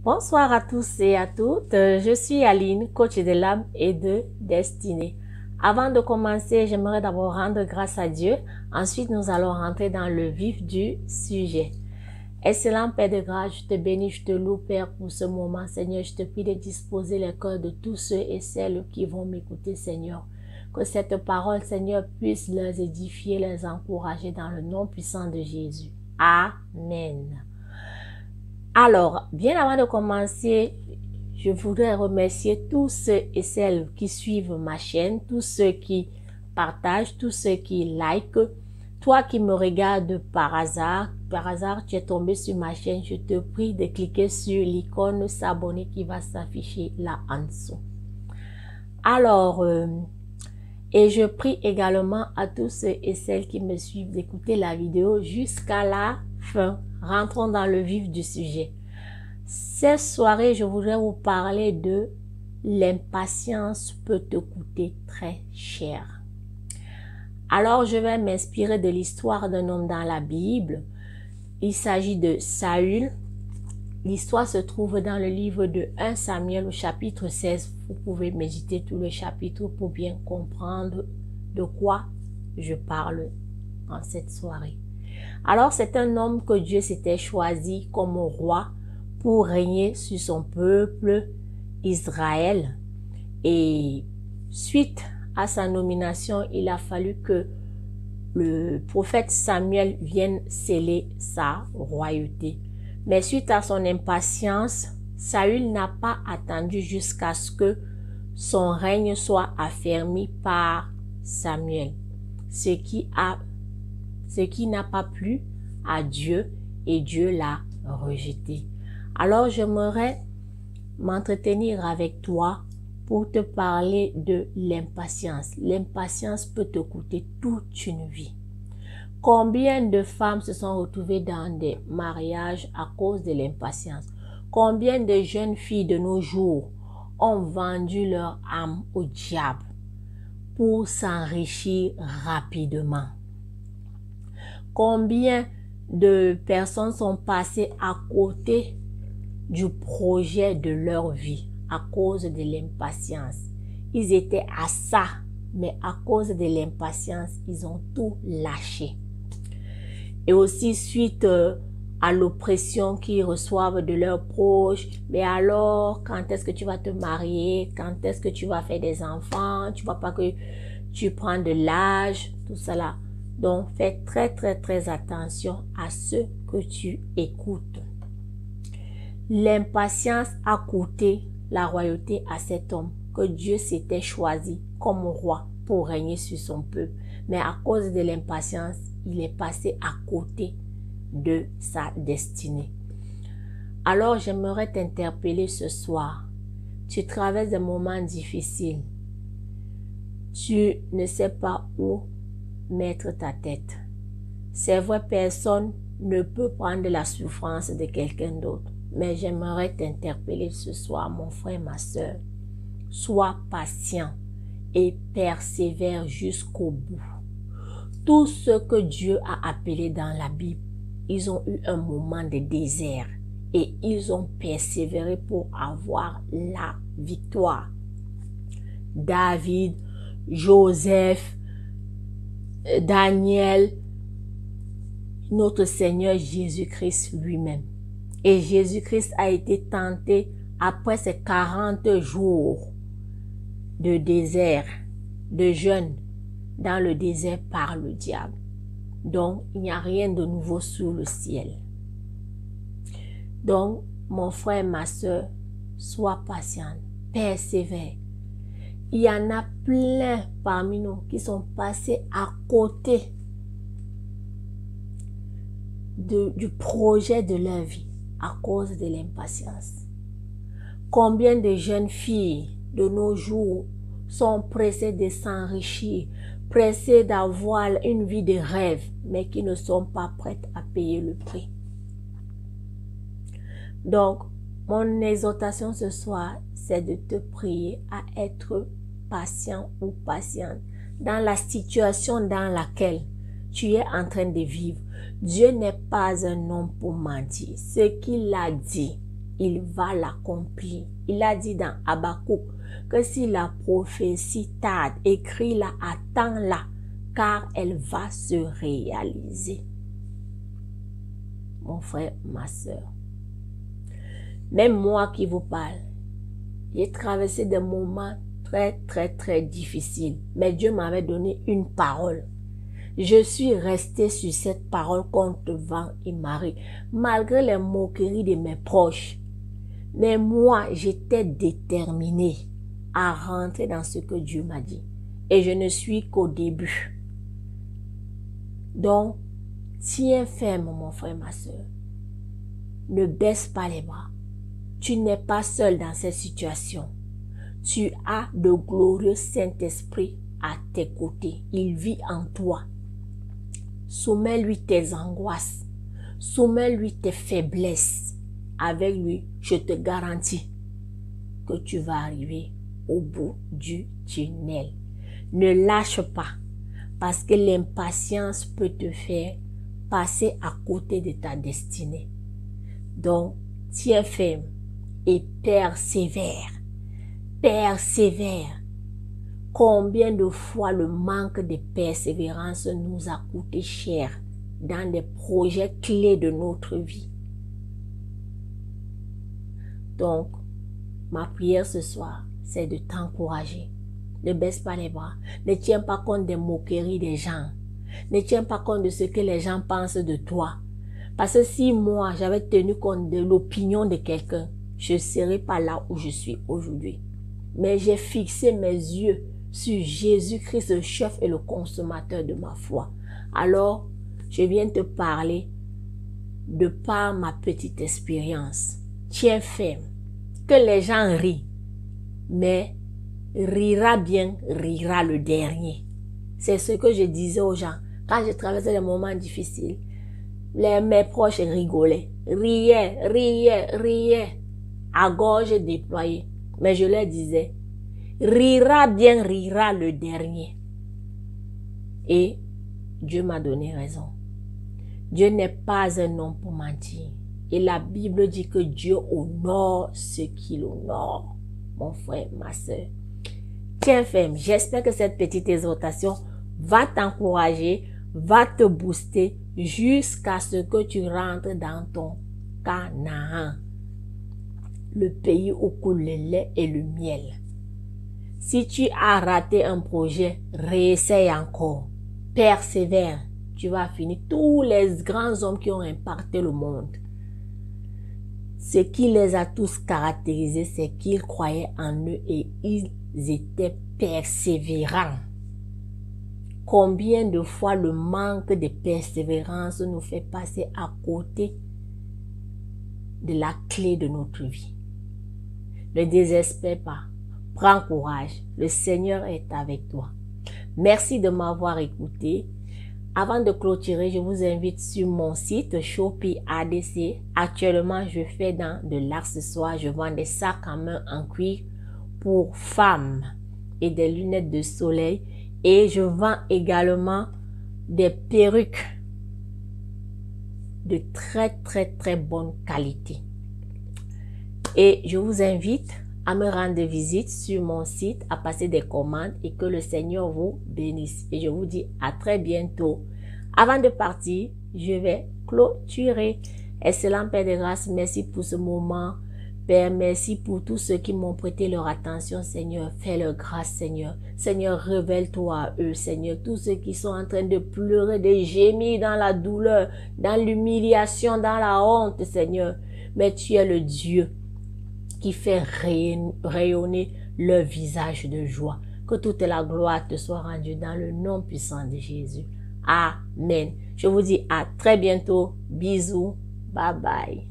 Bonsoir à tous et à toutes, je suis Aline, coach de l'âme et de destinée. Avant de commencer, j'aimerais d'abord rendre grâce à Dieu. Ensuite, nous allons rentrer dans le vif du sujet. Excellent Père de grâce, je te bénis, je te loue Père pour ce moment. Seigneur, je te prie de disposer les cœurs de tous ceux et celles qui vont m'écouter, Seigneur. Que cette parole, Seigneur, puisse les édifier, les encourager dans le nom puissant de Jésus. Amen. Alors, bien avant de commencer, je voudrais remercier tous ceux et celles qui suivent ma chaîne, tous ceux qui partagent, tous ceux qui likent. Toi qui me regardes par hasard, tu es tombé sur ma chaîne, je te prie de cliquer sur l'icône s'abonner qui va s'afficher là en dessous. Alors, et je prie également à tous ceux et celles qui me suivent d'écouter la vidéo jusqu'à la fin. Rentrons dans le vif du sujet. Cette soirée, je voudrais vous parler de l'impatience peut te coûter très cher. Alors, je vais m'inspirer de l'histoire d'un homme dans la Bible. Il s'agit de Saül. L'histoire se trouve dans le livre de 1 Samuel au chapitre 16. Vous pouvez méditer tout le chapitre pour bien comprendre de quoi je parle en cette soirée. Alors, c'est un homme que Dieu s'était choisi comme roi pour régner sur son peuple Israël. Et suite à sa nomination, il a fallu que le prophète Samuel vienne sceller sa royauté. Mais suite à son impatience, Saül n'a pas attendu jusqu'à ce que son règne soit affermi par Samuel, ce qui n'a pas plu à Dieu et Dieu l'a rejeté. Alors j'aimerais m'entretenir avec toi pour te parler de l'impatience. L'impatience peut te coûter toute une vie. Combien de femmes se sont retrouvées dans des mariages à cause de l'impatience? Combien de jeunes filles de nos jours ont vendu leur âme au diable pour s'enrichir rapidement? Combien de personnes sont passées à côté du projet de leur vie à cause de l'impatience? Ils étaient à ça, mais à cause de l'impatience, ils ont tout lâché. Et aussi suite à l'oppression qu'ils reçoivent de leurs proches, mais alors, quand est-ce que tu vas te marier? Quand est-ce que tu vas faire des enfants? Tu vois pas que tu prends de l'âge, tout cela. Donc, fais très attention à ce que tu écoutes. L'impatience a coûté la royauté à cet homme que Dieu s'était choisi comme roi pour régner sur son peuple. Mais à cause de l'impatience, il est passé à côté de sa destinée. Alors, j'aimerais t'interpeller ce soir. Tu traverses des moments difficiles. Tu ne sais pas où mettre ta tête. C'est vrai, personne ne peut prendre la souffrance de quelqu'un d'autre. Mais j'aimerais t'interpeller ce soir, mon frère, ma soeur. Sois patient et persévère jusqu'au bout. Tout ce que Dieu a appelé dans la Bible, ils ont eu un moment de désert et ils ont persévéré pour avoir la victoire. David, Joseph, Daniel, notre Seigneur Jésus-Christ lui-même. Et Jésus-Christ a été tenté après ces 40 jours de désert, de jeûne dans le désert par le diable. Donc, il n'y a rien de nouveau sous le ciel. Donc, mon frère, ma soeur, sois patient, persévère. Il y en a plein parmi nous qui sont passés à côté du projet de leur vie à cause de l'impatience. Combien de jeunes filles de nos jours sont pressées de s'enrichir, pressées d'avoir une vie de rêve, mais qui ne sont pas prêtes à payer le prix. Donc, mon exhortation ce soir, c'est de te prier à être patient ou patiente dans la situation dans laquelle tu es en train de vivre. Dieu n'est pas un homme pour mentir. Ce qu'il a dit, il va l'accomplir. Il a dit dans Habakkuk que si la prophétie tarde, écris-la, attends-la, car elle va se réaliser. Mon frère, ma soeur, même moi qui vous parle, j'ai traversé des moments très difficiles, mais Dieu m'avait donné une parole. Je suis restée sur cette parole contre vent et marée, malgré les moqueries de mes proches. Mais moi, j'étais déterminée à rentrer dans ce que Dieu m'a dit. Et je ne suis qu'au début. Donc, tiens ferme, mon frère, ma soeur. Ne baisse pas les bras. Tu n'es pas seul dans cette situation. Tu as le glorieux Saint-Esprit à tes côtés. Il vit en toi. Soumets-lui tes angoisses. Soumets-lui tes faiblesses. Avec lui, je te garantis que tu vas arriver au bout du tunnel. Ne lâche pas, parce que l'impatience peut te faire passer à côté de ta destinée. Donc, tiens ferme et persévère. Persévère. Combien de fois le manque de persévérance nous a coûté cher dans des projets clés de notre vie. Donc, ma prière ce soir, c'est de t'encourager. Ne baisse pas les bras. Ne tiens pas compte des moqueries des gens. Ne tiens pas compte de ce que les gens pensent de toi. Parce que si moi, j'avais tenu compte de l'opinion de quelqu'un, je ne serais pas là où je suis aujourd'hui. Mais j'ai fixé mes yeux sur Jésus-Christ, le chef et le consommateur de ma foi. Alors, je viens te parler de par ma petite expérience. Tiens ferme. Que les gens rient, mais rira bien, rira le dernier. C'est ce que je disais aux gens. Quand je traversais des moments difficiles, mes proches rigolaient, riaient, à gorge déployée. Mais je leur disais, rira bien, rira le dernier. Et Dieu m'a donné raison. Dieu n'est pas un homme pour mentir. Et la Bible dit que Dieu honore ceux qui l'honorent. Mon frère, ma soeur. Tiens ferme. J'espère que cette petite exhortation va t'encourager, va te booster jusqu'à ce que tu rentres dans ton Canaan. Le pays où coule le lait et le miel. Si tu as raté un projet, réessaye encore. Persévère. Tu vas finir. Tous les grands hommes qui ont impacté le monde, ce qui les a tous caractérisés, c'est qu'ils croyaient en eux et ils étaient persévérants. Combien de fois le manque de persévérance nous fait passer à côté de la clé de notre vie. Ne désespère pas. Prends courage. Le Seigneur est avec toi. Merci de m'avoir écouté. Avant de clôturer, je vous invite sur mon site Shopee ADC. Actuellement, je fais dans de l'accessoire. Je vends des sacs à main en cuir pour femmes et des lunettes de soleil. Et je vends également des perruques de très bonne qualité. Et je vous invite à me rendre visite sur mon site, à passer des commandes et que le Seigneur vous bénisse. Et je vous dis à très bientôt. Avant de partir, je vais clôturer. Excellent Père de grâce, merci pour ce moment. Père, merci pour tous ceux qui m'ont prêté leur attention, Seigneur. Fais-leur grâce, Seigneur. Seigneur, révèle-toi à eux, Seigneur. Tous ceux qui sont en train de pleurer, de gémir dans la douleur, dans l'humiliation, dans la honte, Seigneur. Mais tu es le Dieu qui fait rayonner leur visage de joie. Que toute la gloire te soit rendue dans le nom puissant de Jésus. Amen. Je vous dis à très bientôt. Bisous. Bye bye.